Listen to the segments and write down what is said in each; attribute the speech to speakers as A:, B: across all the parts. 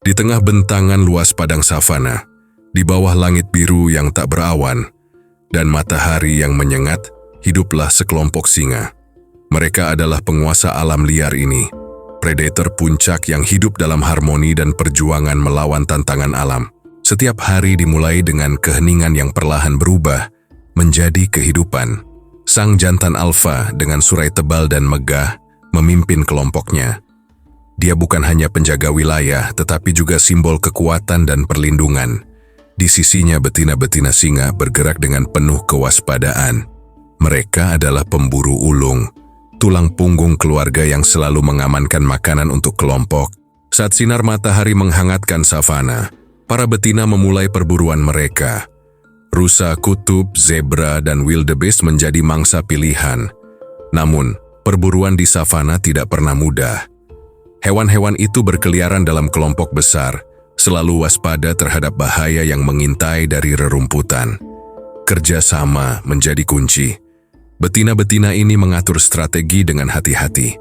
A: Di tengah bentangan luas padang savana, di bawah langit biru yang tak berawan, dan matahari yang menyengat, hiduplah sekelompok singa. Mereka adalah penguasa alam liar ini, predator puncak yang hidup dalam harmoni dan perjuangan melawan tantangan alam. Setiap hari dimulai dengan keheningan yang perlahan berubah menjadi kehidupan. Sang jantan alfa dengan surai tebal dan megah memimpin kelompoknya. Dia bukan hanya penjaga wilayah, tetapi juga simbol kekuatan dan perlindungan. Di sisinya betina-betina singa bergerak dengan penuh kewaspadaan. Mereka adalah pemburu ulung, tulang punggung keluarga yang selalu mengamankan makanan untuk kelompok. Saat sinar matahari menghangatkan savana, para betina memulai perburuan mereka. Rusa, kutub, zebra, dan wildebeest menjadi mangsa pilihan. Namun, perburuan di savana tidak pernah mudah. Hewan-hewan itu berkeliaran dalam kelompok besar, selalu waspada terhadap bahaya yang mengintai dari rerumputan. Kerjasama menjadi kunci. Betina-betina ini mengatur strategi dengan hati-hati,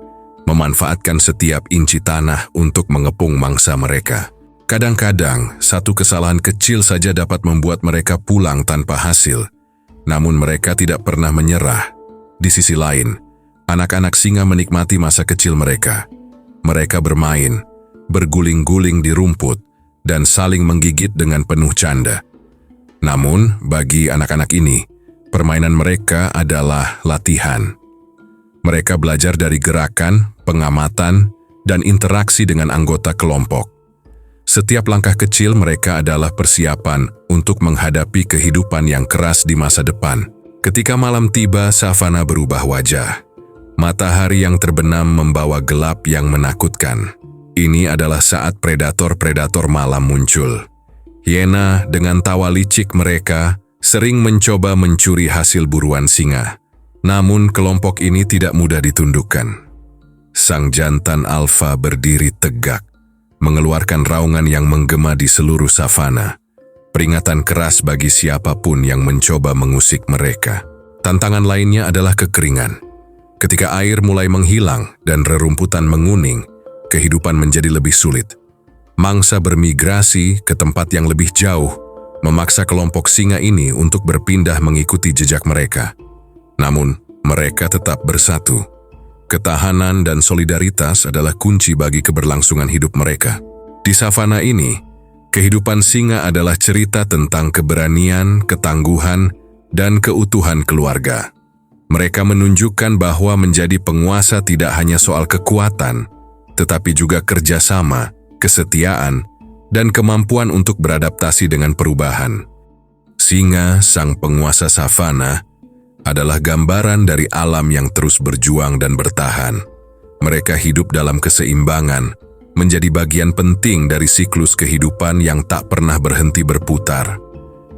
A: memanfaatkan setiap inci tanah untuk mengepung mangsa mereka. Kadang-kadang, satu kesalahan kecil saja dapat membuat mereka pulang tanpa hasil. Namun mereka tidak pernah menyerah. Di sisi lain, anak-anak singa menikmati masa kecil mereka. Mereka bermain, berguling-guling di rumput, dan saling menggigit dengan penuh canda. Namun, bagi anak-anak ini, permainan mereka adalah latihan. Mereka belajar dari gerakan, pengamatan, dan interaksi dengan anggota kelompok. Setiap langkah kecil mereka adalah persiapan untuk menghadapi kehidupan yang keras di masa depan. Ketika malam tiba, savana berubah wajah. Matahari yang terbenam membawa gelap yang menakutkan. Ini adalah saat predator-predator malam muncul. Hiena dengan tawa licik mereka sering mencoba mencuri hasil buruan singa. Namun kelompok ini tidak mudah ditundukkan. Sang jantan alfa berdiri tegak, mengeluarkan raungan yang menggema di seluruh savana. Peringatan keras bagi siapapun yang mencoba mengusik mereka. Tantangan lainnya adalah kekeringan. Ketika air mulai menghilang dan rerumputan menguning, kehidupan menjadi lebih sulit. Mangsa bermigrasi ke tempat yang lebih jauh, memaksa kelompok singa ini untuk berpindah mengikuti jejak mereka. Namun, mereka tetap bersatu. Ketahanan dan solidaritas adalah kunci bagi keberlangsungan hidup mereka. Di savana ini, kehidupan singa adalah cerita tentang keberanian, ketangguhan, dan keutuhan keluarga. Mereka menunjukkan bahwa menjadi penguasa tidak hanya soal kekuatan, tetapi juga kerjasama, kesetiaan, dan kemampuan untuk beradaptasi dengan perubahan. Singa, sang penguasa savana, adalah gambaran dari alam yang terus berjuang dan bertahan. Mereka hidup dalam keseimbangan, menjadi bagian penting dari siklus kehidupan yang tak pernah berhenti berputar.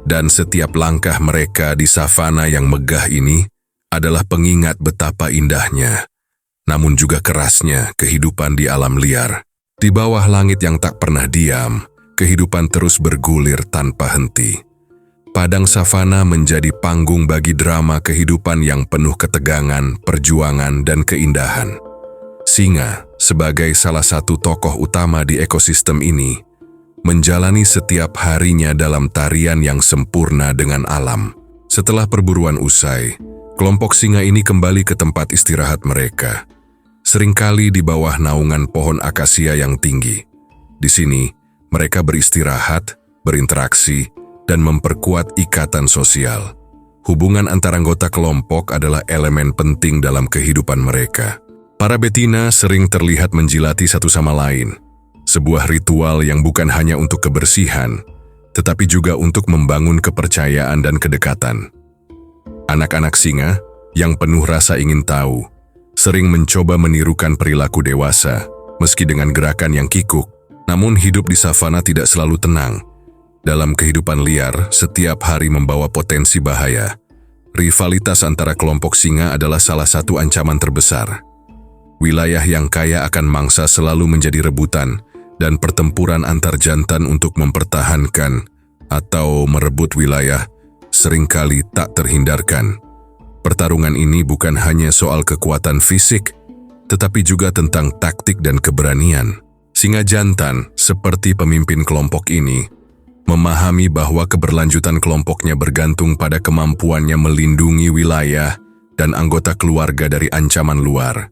A: Dan setiap langkah mereka di savana yang megah ini adalah pengingat betapa indahnya, namun juga kerasnya kehidupan di alam liar. Di bawah langit yang tak pernah diam, kehidupan terus bergulir tanpa henti. Padang savana menjadi panggung bagi drama kehidupan yang penuh ketegangan, perjuangan, dan keindahan. Singa, sebagai salah satu tokoh utama di ekosistem ini, menjalani setiap harinya dalam tarian yang sempurna dengan alam. Setelah perburuan usai, kelompok singa ini kembali ke tempat istirahat mereka, seringkali di bawah naungan pohon akasia yang tinggi. Di sini, mereka beristirahat, berinteraksi, dan memperkuat ikatan sosial. Hubungan antar anggota kelompok adalah elemen penting dalam kehidupan mereka. Para betina sering terlihat menjilati satu sama lain, sebuah ritual yang bukan hanya untuk kebersihan, tetapi juga untuk membangun kepercayaan dan kedekatan. Anak-anak singa yang penuh rasa ingin tahu sering mencoba menirukan perilaku dewasa, meski dengan gerakan yang kikuk. Namun hidup di savana tidak selalu tenang. Dalam kehidupan liar, setiap hari membawa potensi bahaya. Rivalitas antara kelompok singa adalah salah satu ancaman terbesar. Wilayah yang kaya akan mangsa selalu menjadi rebutan, dan pertempuran antar jantan untuk mempertahankan atau merebut wilayah seringkali tak terhindarkan. Pertarungan ini bukan hanya soal kekuatan fisik, tetapi juga tentang taktik dan keberanian. Singa jantan, seperti pemimpin kelompok ini, memahami bahwa keberlanjutan kelompoknya bergantung pada kemampuannya melindungi wilayah dan anggota keluarga dari ancaman luar.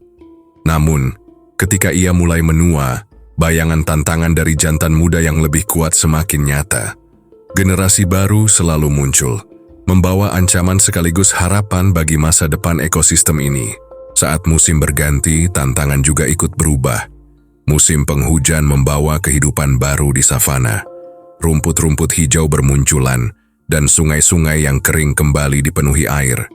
A: Namun, ketika ia mulai menua, bayangan tantangan dari jantan muda yang lebih kuat semakin nyata. Generasi baru selalu muncul, membawa ancaman sekaligus harapan bagi masa depan ekosistem ini. Saat musim berganti, tantangan juga ikut berubah. Musim penghujan membawa kehidupan baru di savana. Rumput-rumput hijau bermunculan, dan sungai-sungai yang kering kembali dipenuhi air.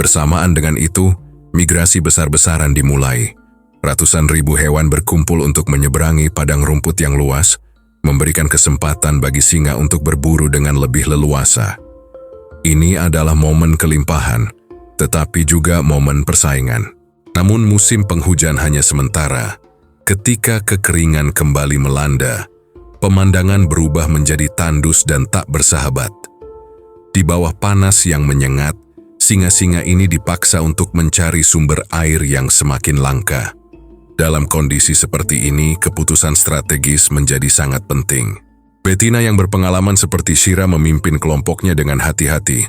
A: Bersamaan dengan itu, migrasi besar-besaran dimulai. Ratusan ribu hewan berkumpul untuk menyeberangi padang rumput yang luas, memberikan kesempatan bagi singa untuk berburu dengan lebih leluasa. Ini adalah momen kelimpahan, tetapi juga momen persaingan. Namun musim penghujan hanya sementara. Ketika kekeringan kembali melanda, pemandangan berubah menjadi tandus dan tak bersahabat. Di bawah panas yang menyengat, singa-singa ini dipaksa untuk mencari sumber air yang semakin langka. Dalam kondisi seperti ini, keputusan strategis menjadi sangat penting. Betina yang berpengalaman seperti Shira memimpin kelompoknya dengan hati-hati,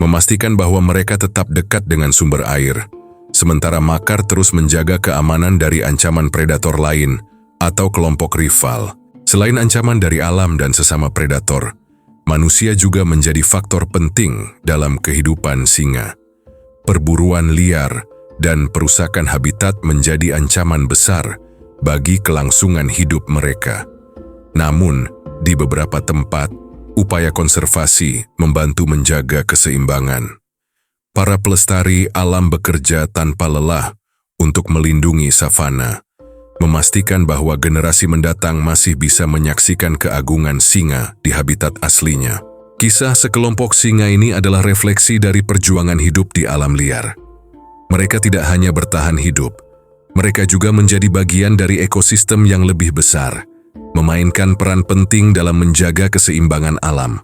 A: memastikan bahwa mereka tetap dekat dengan sumber air, sementara Makar terus menjaga keamanan dari ancaman predator lain atau kelompok rival. Selain ancaman dari alam dan sesama predator, manusia juga menjadi faktor penting dalam kehidupan singa. Perburuan liar dan perusakan habitat menjadi ancaman besar bagi kelangsungan hidup mereka. Namun, di beberapa tempat, upaya konservasi membantu menjaga keseimbangan. Para pelestari alam bekerja tanpa lelah untuk melindungi savana, memastikan bahwa generasi mendatang masih bisa menyaksikan keagungan singa di habitat aslinya. Kisah sekelompok singa ini adalah refleksi dari perjuangan hidup di alam liar. Mereka tidak hanya bertahan hidup, mereka juga menjadi bagian dari ekosistem yang lebih besar, memainkan peran penting dalam menjaga keseimbangan alam.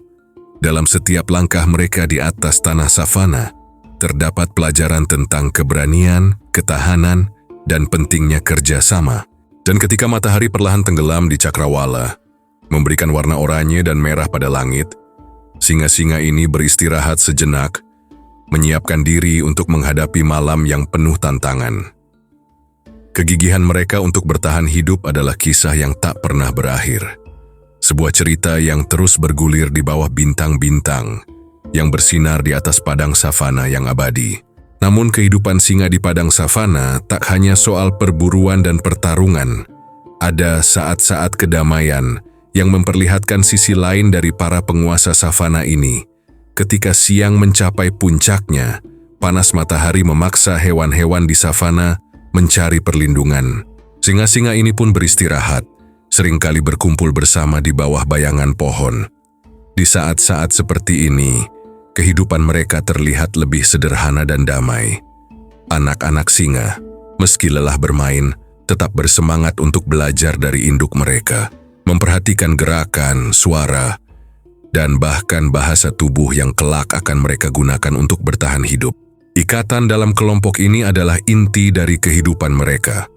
A: Dalam setiap langkah mereka di atas tanah savana, terdapat pelajaran tentang keberanian, ketahanan, dan pentingnya kerjasama. Dan ketika matahari perlahan tenggelam di cakrawala, memberikan warna oranye dan merah pada langit, singa-singa ini beristirahat sejenak, menyiapkan diri untuk menghadapi malam yang penuh tantangan. Kegigihan mereka untuk bertahan hidup adalah kisah yang tak pernah berakhir. Sebuah cerita yang terus bergulir di bawah bintang-bintang, yang bersinar di atas padang savana yang abadi. Namun kehidupan singa di padang savana tak hanya soal perburuan dan pertarungan. Ada saat-saat kedamaian yang memperlihatkan sisi lain dari para penguasa savana ini. Ketika siang mencapai puncaknya, panas matahari memaksa hewan-hewan di savana mencari perlindungan. Singa-singa ini pun beristirahat, seringkali berkumpul bersama di bawah bayangan pohon. Di saat-saat seperti ini, kehidupan mereka terlihat lebih sederhana dan damai. Anak-anak singa, meski lelah bermain, tetap bersemangat untuk belajar dari induk mereka, memperhatikan gerakan, suara, dan bahkan bahasa tubuh yang kelak akan mereka gunakan untuk bertahan hidup. Ikatan dalam kelompok ini adalah inti dari kehidupan mereka.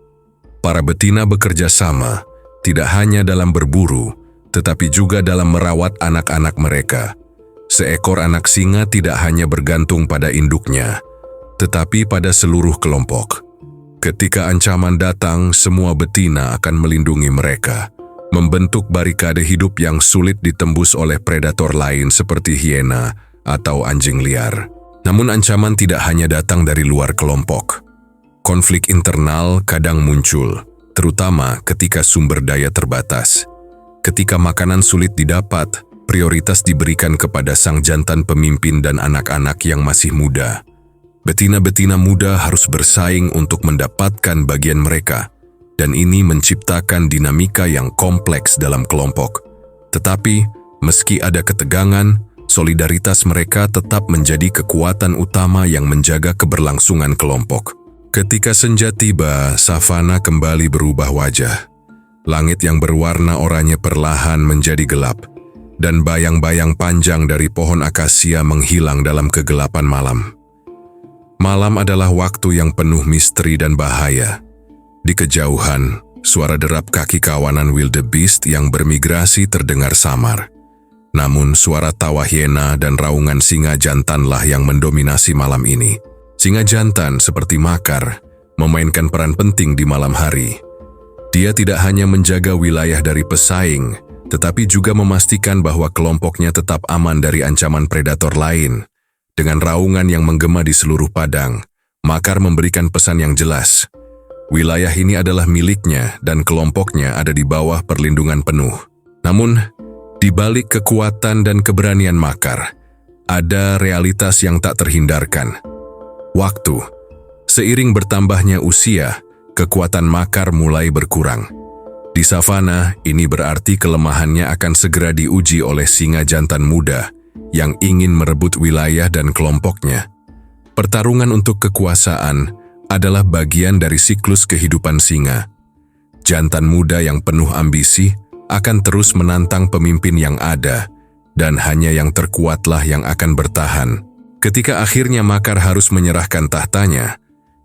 A: Para betina bekerja sama, tidak hanya dalam berburu, tetapi juga dalam merawat anak-anak mereka. Seekor anak singa tidak hanya bergantung pada induknya, tetapi pada seluruh kelompok. Ketika ancaman datang, semua betina akan melindungi mereka, membentuk barikade hidup yang sulit ditembus oleh predator lain seperti hiena atau anjing liar. Namun ancaman tidak hanya datang dari luar kelompok. Konflik internal kadang muncul, terutama ketika sumber daya terbatas. Ketika makanan sulit didapat, prioritas diberikan kepada sang jantan pemimpin dan anak-anak yang masih muda. Betina-betina muda harus bersaing untuk mendapatkan bagian mereka, dan ini menciptakan dinamika yang kompleks dalam kelompok. Tetapi, meski ada ketegangan, solidaritas mereka tetap menjadi kekuatan utama yang menjaga keberlangsungan kelompok. Ketika senja tiba, savana kembali berubah wajah. Langit yang berwarna oranye perlahan menjadi gelap, dan bayang-bayang panjang dari pohon akasia menghilang dalam kegelapan malam. Malam adalah waktu yang penuh misteri dan bahaya. Di kejauhan, suara derap kaki kawanan wildebeest yang bermigrasi terdengar samar. Namun suara tawa hiena dan raungan singa jantanlah yang mendominasi malam ini. Singa jantan seperti Makar memainkan peran penting di malam hari. Dia tidak hanya menjaga wilayah dari pesaing, tetapi juga memastikan bahwa kelompoknya tetap aman dari ancaman predator lain. Dengan raungan yang menggema di seluruh padang, Makar memberikan pesan yang jelas. Wilayah ini adalah miliknya dan kelompoknya ada di bawah perlindungan penuh. Namun, di balik kekuatan dan keberanian Makar, ada realitas yang tak terhindarkan. Waktu. Seiring bertambahnya usia, kekuatan Makar mulai berkurang. Di savana, ini berarti kelemahannya akan segera diuji oleh singa jantan muda yang ingin merebut wilayah dan kelompoknya. Pertarungan untuk kekuasaan adalah bagian dari siklus kehidupan singa. Jantan muda yang penuh ambisi akan terus menantang pemimpin yang ada, dan hanya yang terkuatlah yang akan bertahan. Ketika akhirnya Makar harus menyerahkan tahtanya,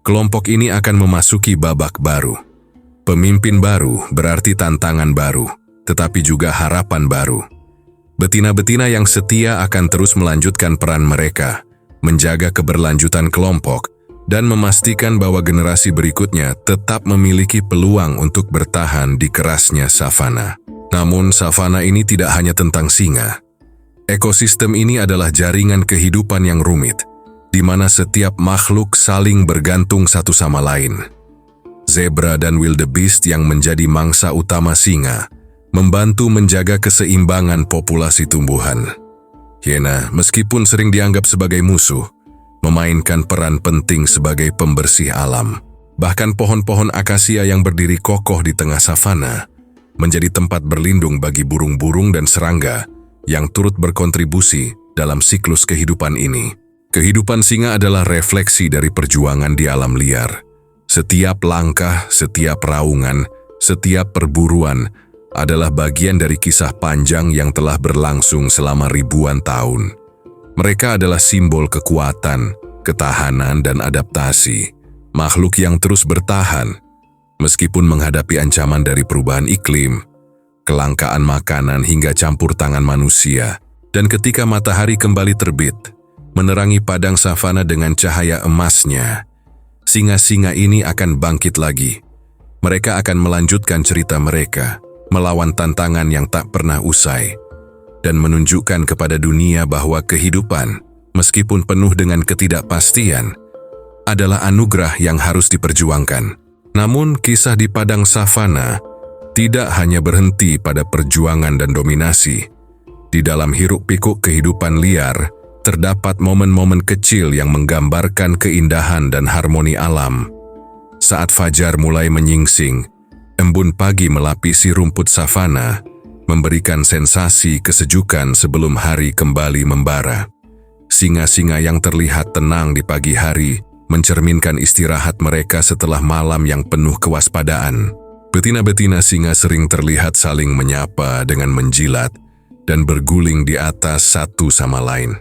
A: kelompok ini akan memasuki babak baru. Pemimpin baru berarti tantangan baru, tetapi juga harapan baru. Betina-betina yang setia akan terus melanjutkan peran mereka, menjaga keberlanjutan kelompok, dan memastikan bahwa generasi berikutnya tetap memiliki peluang untuk bertahan di kerasnya savana. Namun, savana ini tidak hanya tentang singa. Ekosistem ini adalah jaringan kehidupan yang rumit, di mana setiap makhluk saling bergantung satu sama lain. Zebra dan wildebeest yang menjadi mangsa utama singa, membantu menjaga keseimbangan populasi tumbuhan. Hiena, meskipun sering dianggap sebagai musuh, memainkan peran penting sebagai pembersih alam. Bahkan pohon-pohon akasia yang berdiri kokoh di tengah savana menjadi tempat berlindung bagi burung-burung dan serangga yang turut berkontribusi dalam siklus kehidupan ini. Kehidupan singa adalah refleksi dari perjuangan di alam liar. Setiap langkah, setiap raungan, setiap perburuan adalah bagian dari kisah panjang yang telah berlangsung selama ribuan tahun. Mereka adalah simbol kekuatan, ketahanan, dan adaptasi. Makhluk yang terus bertahan, meskipun menghadapi ancaman dari perubahan iklim, kelangkaan makanan hingga campur tangan manusia. Dan ketika matahari kembali terbit, menerangi padang savana dengan cahaya emasnya, singa-singa ini akan bangkit lagi. Mereka akan melanjutkan cerita mereka, melawan tantangan yang tak pernah usai, dan menunjukkan kepada dunia bahwa kehidupan, meskipun penuh dengan ketidakpastian, adalah anugerah yang harus diperjuangkan. Namun, kisah di padang savana tidak hanya berhenti pada perjuangan dan dominasi. Di dalam hiruk-pikuk kehidupan liar, terdapat momen-momen kecil yang menggambarkan keindahan dan harmoni alam. Saat fajar mulai menyingsing, embun pagi melapisi rumput savana, memberikan sensasi kesejukan sebelum hari kembali membara. Singa-singa yang terlihat tenang di pagi hari mencerminkan istirahat mereka setelah malam yang penuh kewaspadaan. Betina-betina singa sering terlihat saling menyapa dengan menjilat dan berguling di atas satu sama lain.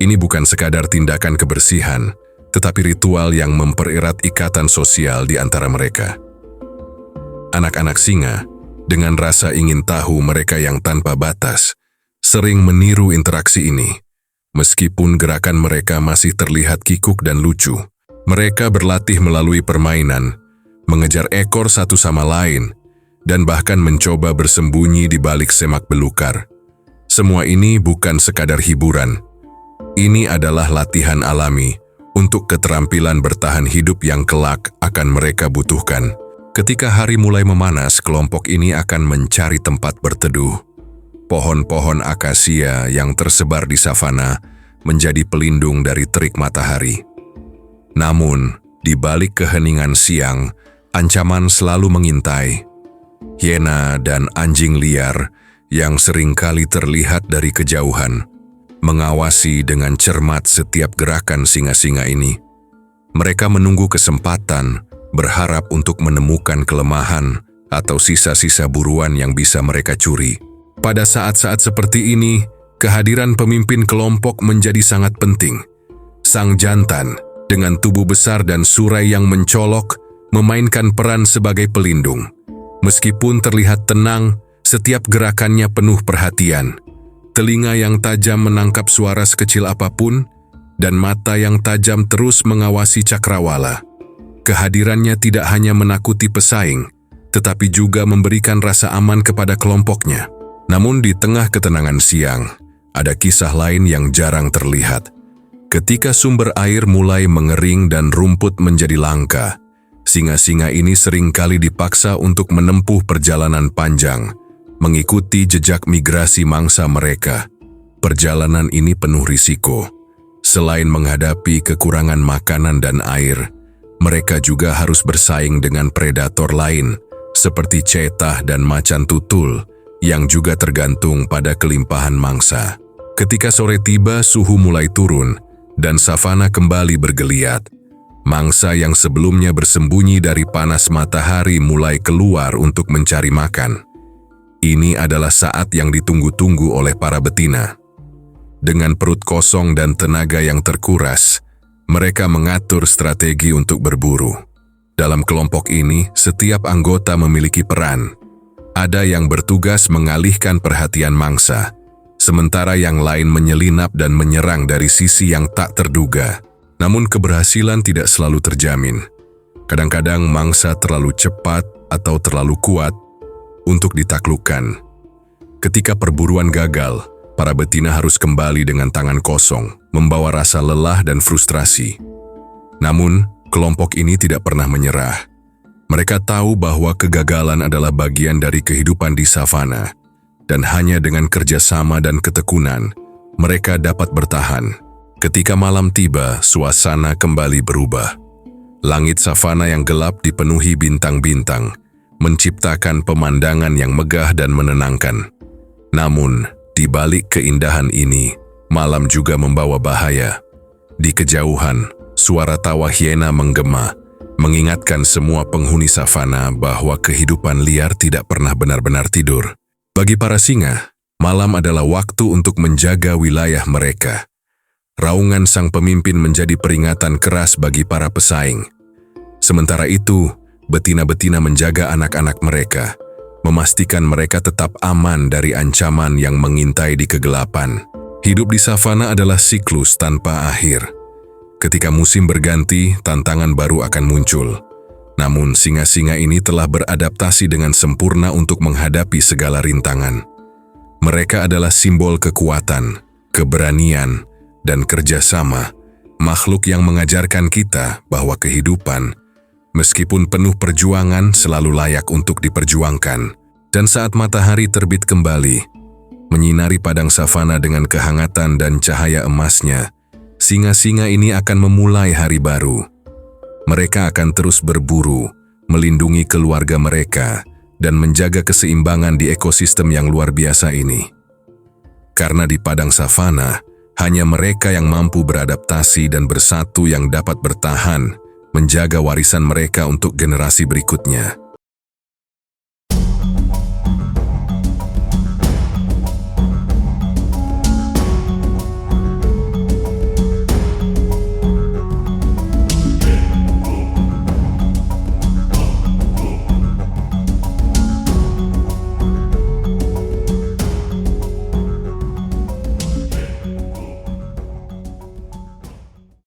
A: Ini bukan sekadar tindakan kebersihan, tetapi ritual yang mempererat ikatan sosial di antara mereka. Anak-anak singa, dengan rasa ingin tahu mereka yang tanpa batas, sering meniru interaksi ini. Meskipun gerakan mereka masih terlihat kikuk dan lucu, mereka berlatih melalui permainan, mengejar ekor satu sama lain, dan bahkan mencoba bersembunyi di balik semak belukar. Semua ini bukan sekadar hiburan. Ini adalah latihan alami untuk keterampilan bertahan hidup yang kelak akan mereka butuhkan. Ketika hari mulai memanas, kelompok ini akan mencari tempat berteduh. Pohon-pohon akasia yang tersebar di savana menjadi pelindung dari terik matahari. Namun, di balik keheningan siang, ancaman selalu mengintai. Hiena dan anjing liar yang seringkali terlihat dari kejauhan, mengawasi dengan cermat setiap gerakan singa-singa ini. Mereka menunggu kesempatan, berharap untuk menemukan kelemahan atau sisa-sisa buruan yang bisa mereka curi. Pada saat-saat seperti ini, kehadiran pemimpin kelompok menjadi sangat penting. Sang jantan, dengan tubuh besar dan surai yang mencolok, memainkan peran sebagai pelindung. Meskipun terlihat tenang, setiap gerakannya penuh perhatian. Telinga yang tajam menangkap suara sekecil apapun, dan mata yang tajam terus mengawasi cakrawala. Kehadirannya tidak hanya menakuti pesaing, tetapi juga memberikan rasa aman kepada kelompoknya. Namun di tengah ketenangan siang, ada kisah lain yang jarang terlihat. Ketika sumber air mulai mengering dan rumput menjadi langka, singa-singa ini seringkali dipaksa untuk menempuh perjalanan panjang, mengikuti jejak migrasi mangsa mereka. Perjalanan ini penuh risiko. Selain menghadapi kekurangan makanan dan air, mereka juga harus bersaing dengan predator lain, seperti cetah dan macan tutul, yang juga tergantung pada kelimpahan mangsa. Ketika sore tiba, suhu mulai turun, dan savana kembali bergeliat. Mangsa yang sebelumnya bersembunyi dari panas matahari mulai keluar untuk mencari makan. Ini adalah saat yang ditunggu-tunggu oleh para betina. Dengan perut kosong dan tenaga yang terkuras, mereka mengatur strategi untuk berburu. Dalam kelompok ini, setiap anggota memiliki peran. Ada yang bertugas mengalihkan perhatian mangsa, sementara yang lain menyelinap dan menyerang dari sisi yang tak terduga. Namun keberhasilan tidak selalu terjamin. Kadang-kadang mangsa terlalu cepat atau terlalu kuat untuk ditaklukkan. Ketika perburuan gagal, para betina harus kembali dengan tangan kosong, membawa rasa lelah dan frustrasi. Namun, kelompok ini tidak pernah menyerah. Mereka tahu bahwa kegagalan adalah bagian dari kehidupan di savana, dan hanya dengan kerjasama dan ketekunan, mereka dapat bertahan. Ketika malam tiba, suasana kembali berubah. Langit savana yang gelap dipenuhi bintang-bintang, menciptakan pemandangan yang megah dan menenangkan. Namun, di balik keindahan ini, malam juga membawa bahaya. Di kejauhan, suara tawa hiena menggema, mengingatkan semua penghuni savana bahwa kehidupan liar tidak pernah benar-benar tidur. Bagi para singa, malam adalah waktu untuk menjaga wilayah mereka. Raungan sang pemimpin menjadi peringatan keras bagi para pesaing. Sementara itu, betina-betina menjaga anak-anak mereka, memastikan mereka tetap aman dari ancaman yang mengintai di kegelapan. Hidup di savana adalah siklus tanpa akhir. Ketika musim berganti, tantangan baru akan muncul. Namun singa-singa ini telah beradaptasi dengan sempurna untuk menghadapi segala rintangan. Mereka adalah simbol kekuatan, keberanian, dan kerjasama, makhluk yang mengajarkan kita bahwa kehidupan, meskipun penuh perjuangan, selalu layak untuk diperjuangkan. Dan saat matahari terbit kembali, menyinari padang savana dengan kehangatan dan cahaya emasnya, singa-singa ini akan memulai hari baru. Mereka akan terus berburu, melindungi keluarga mereka, dan menjaga keseimbangan di ekosistem yang luar biasa ini. Karena di padang savana, hanya mereka yang mampu beradaptasi dan bersatu yang dapat bertahan, menjaga warisan mereka untuk generasi berikutnya.